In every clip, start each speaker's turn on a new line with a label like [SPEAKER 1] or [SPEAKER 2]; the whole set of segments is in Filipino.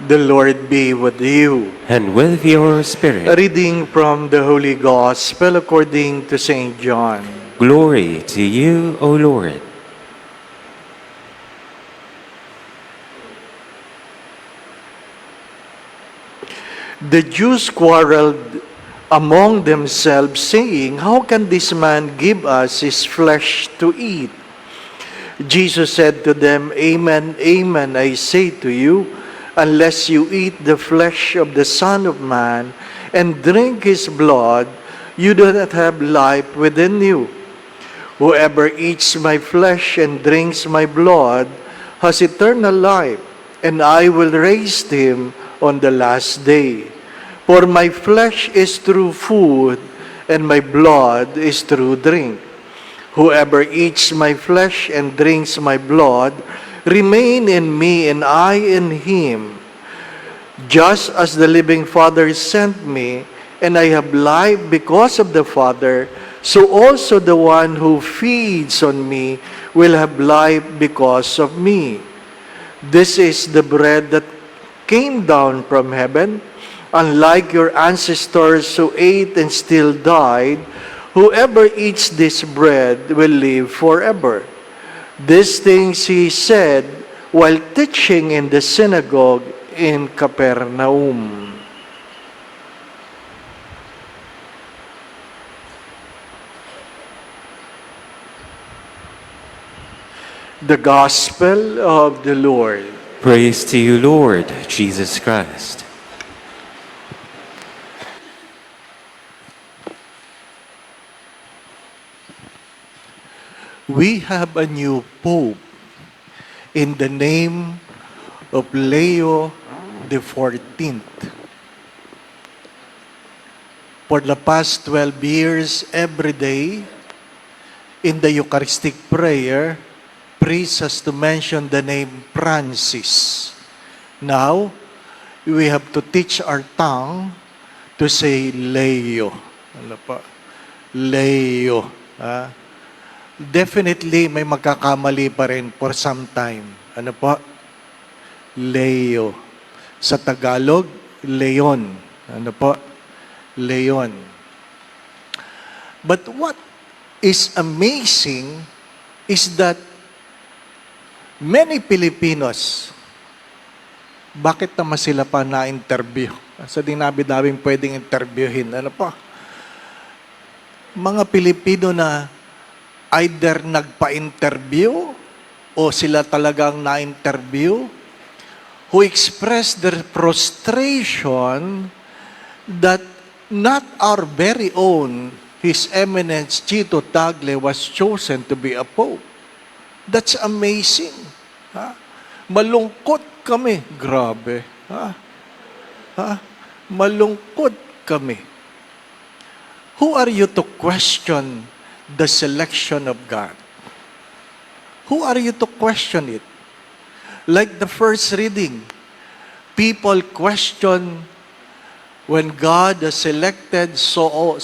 [SPEAKER 1] The Lord be with you.
[SPEAKER 2] And with your spirit.
[SPEAKER 1] A reading from the Holy Gospel according to St. John.
[SPEAKER 2] Glory to you, O Lord.
[SPEAKER 1] The Jews quarreled among themselves, saying, "How can this man give us his flesh to eat?" Jesus said to them, "Amen, amen, I say to you, unless you eat the flesh of the Son of Man and drink his blood, you do not have life within you. Whoever eats my flesh and drinks my blood has eternal life, and I will raise him on the last day. For my flesh is true food, and my blood is true drink. Whoever eats my flesh and drinks my blood remain in me and I in him. Just as the living Father sent me, and I have life because of the Father, so also the one who feeds on me will have life because of me. This is the bread that came down from heaven. Unlike your ancestors who ate and still died, whoever eats this bread will live forever." These things he said while teaching in the synagogue in Capernaum. The Gospel of the Lord.
[SPEAKER 2] Praise to you, Lord Jesus Christ.
[SPEAKER 1] We have a new Pope in the name of Leo the 14th. For the past 12 years, every day, in the Eucharistic prayer, priest has to mention the name Francis. Now, we have to teach our tongue to say Leo. Ano pa? Leo. Definitely, may magkakamali pa rin for some time. Ano po? Leo. Sa Tagalog, Leon. Ano po? Leon. But what is amazing is that many Filipinos, bakit naman sila pa na-interview? Sa dinabi-daming pwedeng interviewin. Ano po? Mga Pilipino na either nagpa-interview o sila talagang na-interview, who expressed their frustration that not our very own His Eminence Chito Tagle was chosen to be a Pope. That's amazing. Malungkot kami. Grabe. Malungkot kami. Who are you to question the selection of God? Who are you to question it? Like the first reading, people question when God has selected Saul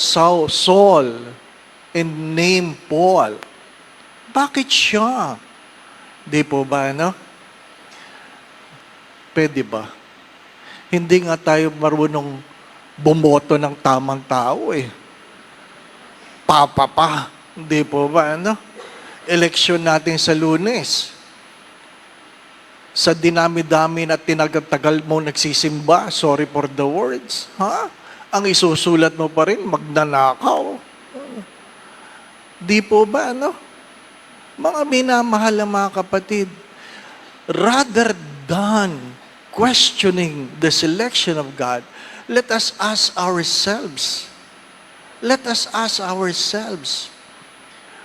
[SPEAKER 1] and named Paul. Bakit siya? Di po ba, ano? Pwede ba? Hindi nga tayo marunong bumoto ng tamang tao eh. Papa. Di po ba, ano? Eleksyon natin sa Lunes. Sa dinami-dami na tinagatagal mo nagsisimba, sorry for the words, ang isusulat mo pa rin, magnanakaw. Di po ba, ano? Mga minamahal na mga kapatid, rather than questioning the selection of God, let us ask ourselves. Let us ask ourselves.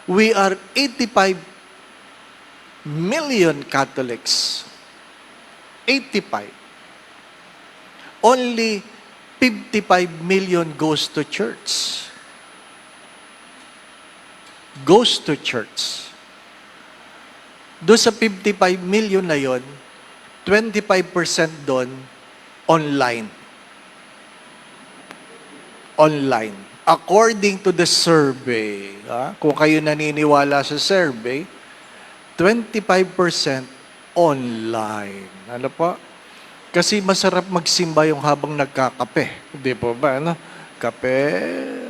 [SPEAKER 1] We are 85 million Catholics. 85. Only 55 million goes to church. Goes to church. Doon sa 55 million na yon, 25% doon, online. Online. According to the survey, kung kayo naniniwala sa survey, 25% online. Ano po? Kasi masarap magsimba yung habang nagkakape. Di po ba? Ano? Kape,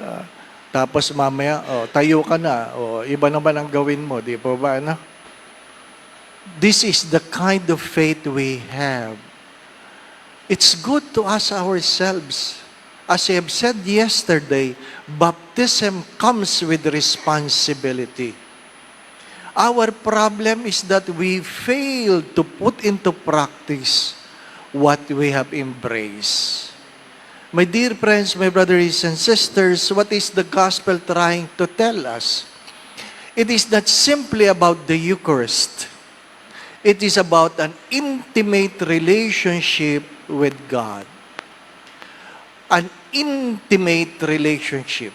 [SPEAKER 1] ah, tapos mamaya, tayo ka na. Iba naman ang gawin mo. Di po ba? Ano? This is the kind of faith we have. It's good to ask ourselves. As I have said yesterday, baptism comes with responsibility. Our problem is that we fail to put into practice what we have embraced. My dear friends, my brothers and sisters, what is the gospel trying to tell us? It is not simply about the Eucharist. It is about an intimate relationship with God. An intimate relationship.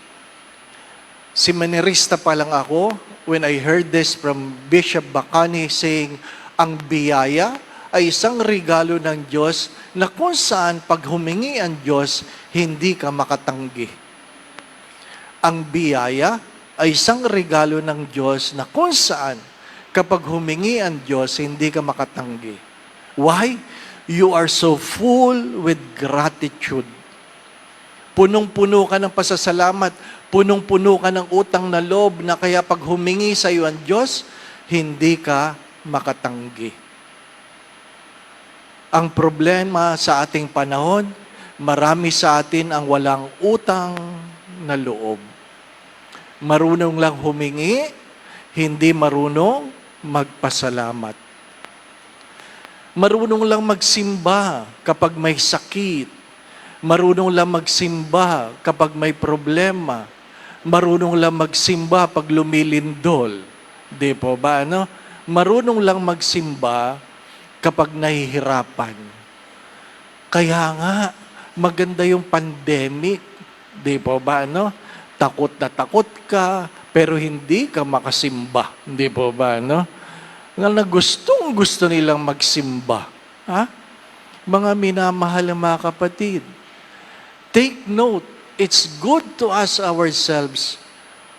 [SPEAKER 1] Seminarista pa lang ako when I heard this from Bishop Bacani saying, ang biyaya ay isang regalo ng Diyos na kung saan pag humingi ang Diyos, hindi ka makatanggi. Ang biyaya ay isang regalo ng Diyos na kung saan kapag humingi ang Diyos, hindi ka makatanggi. Why? You are so full with gratitude. Punong-puno ka ng pasasalamat, punong-puno ka ng utang na loob na kaya pag humingi sa iyo ang Diyos, hindi ka makatanggi. Ang problema sa ating panahon, marami sa atin ang walang utang na loob. Marunong lang humingi, hindi marunong magpasalamat. Marunong lang magsimba kapag may sakit. Marunong lang magsimba kapag may problema. Marunong lang magsimba pag lumilindol. Di po ba, ano? Marunong lang magsimba kapag nahihirapan. Kaya nga, maganda yung pandemic. Di po ba, ano? Takot na takot ka, pero hindi ka makasimba. Di po ba, ano? Na gusto nilang magsimba. Ha? Mga minamahal na mga kapatid, take note, it's good to ask ourselves,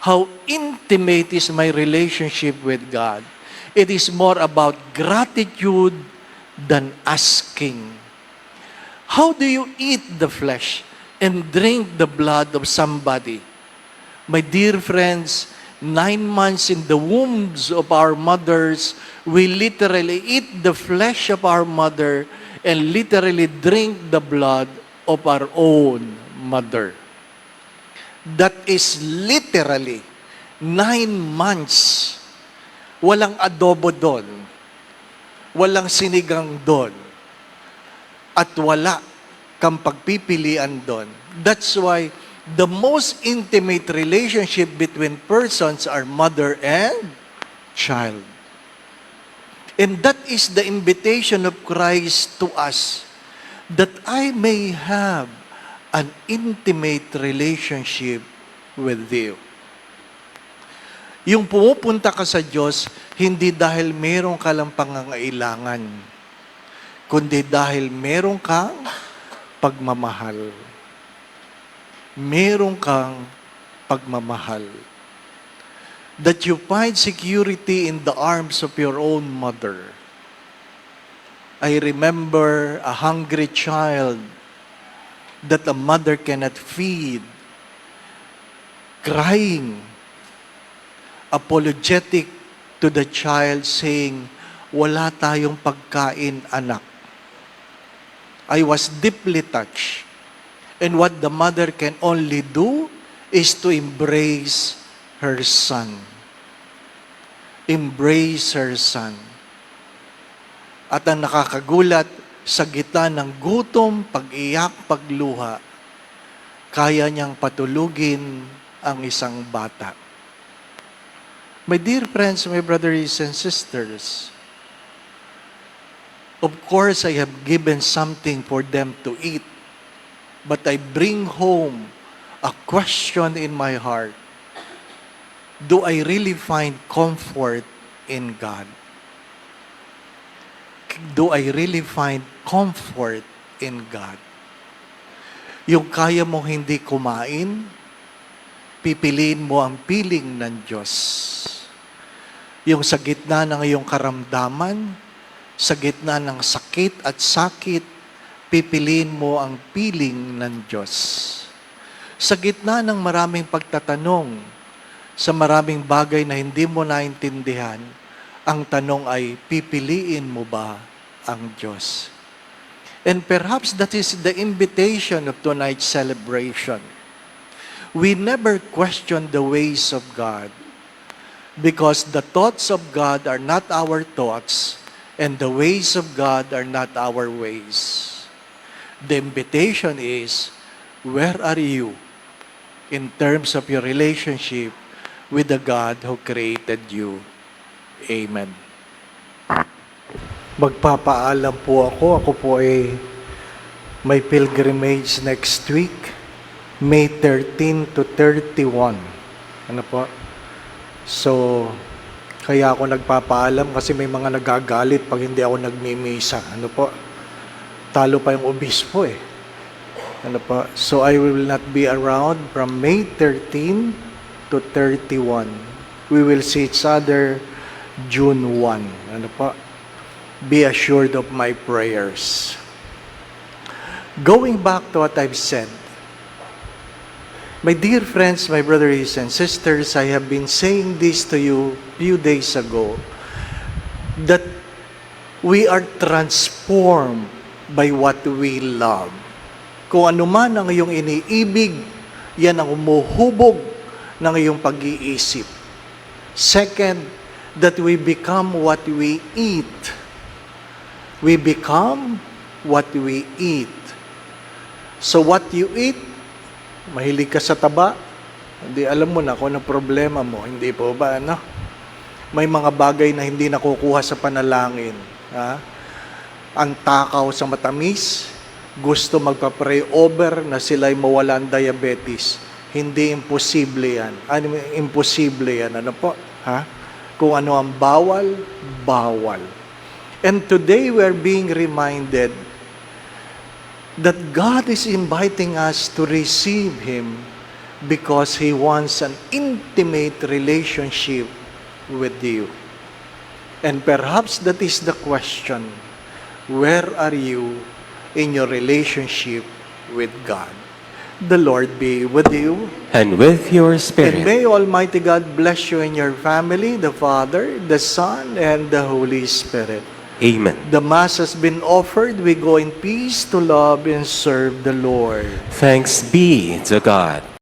[SPEAKER 1] how intimate is my relationship with God? It is more about gratitude than asking. How do you eat the flesh and drink the blood of somebody? My dear friends, 9 months in the wombs of our mothers, we literally eat the flesh of our mother and literally drink the blood of our own mother. That is literally 9 months. Walang adobo doon. Walang sinigang doon. At wala kang pagpipilian doon. That's why the most intimate relationship between persons are mother and child. And that is the invitation of Christ to us, that I may have an intimate relationship with you. Yung pumupunta ka sa Diyos, hindi dahil meron ka lang pangangailangan, kundi dahil meron kang pagmamahal. Meron kang pagmamahal. That you find security in the arms of your own mother. I remember a hungry child that a mother cannot feed, crying, apologetic to the child, saying, wala tayong pagkain, anak. I was deeply touched. And what the mother can only do is to embrace her son. Embrace her son. At ang nakakagulat, sa gitna ng gutom, pag-iyak, pagluha, kaya niyang patulugin ang isang bata. My dear friends, my brothers and sisters, of course, I have given something for them to eat, but I bring home a question in my heart. Do I really find comfort in God? Do I really find comfort in God? Yung kaya mo hindi kumain, pipiliin mo ang piling ng Diyos. Yung sa gitna ng iyong karamdaman, sa gitna ng sakit at sakit, pipiliin mo ang piling ng Diyos. Sa gitna ng maraming pagtatanong, sa maraming bagay na hindi mo naintindihan, ang tanong ay, pipiliin mo ba ang Diyos? And perhaps that is the invitation of tonight's celebration. We never question the ways of God because the thoughts of God are not our thoughts and the ways of God are not our ways. The invitation is, where are you in terms of your relationship with the God who created you? Amen. Magpapaalam po ako. Ako po ay may pilgrimage next week, May 13 to 31. Ano po? So, kaya ako nagpapaalam kasi may mga nagagalit pag hindi ako nagmimisa. Ano po? Talo pa yung obispo eh. Ano po? So, I will not be around from May 13 to 31. We will see each other June 1. Ano po? Be assured of my prayers. Going back to what I've said, my dear friends, my brothers and sisters, I have been saying this to you a few days ago, that we are transformed by what we love. Kung ano man ang iyong iniibig, yan ang umuhubog ng iyong pag-iisip. Second, that we become what we eat. We become what we eat. So what you eat, mahilig ka sa taba, hindi alam mo na kung ano problema mo, hindi po ba, ano? May mga bagay na hindi nakukuha sa panalangin. Ha? Ang takaw sa matamis, gusto magpa-pray over na sila'y mawalan diabetes. Hindi imposible yan. Ano, imposible yan. Ano po? Ha? Kung ano ang bawal, bawal. And today we are being reminded that God is inviting us to receive Him because He wants an intimate relationship with you. And perhaps that is the question. Where are you in your relationship with God? The Lord be with you.
[SPEAKER 2] And with your
[SPEAKER 1] And
[SPEAKER 2] spirit.
[SPEAKER 1] may Almighty God bless you and your family, the Father, the Son, and the Holy Spirit.
[SPEAKER 2] Amen.
[SPEAKER 1] The Mass has been offered. We go in peace to love and serve the Lord.
[SPEAKER 2] Thanks be to God.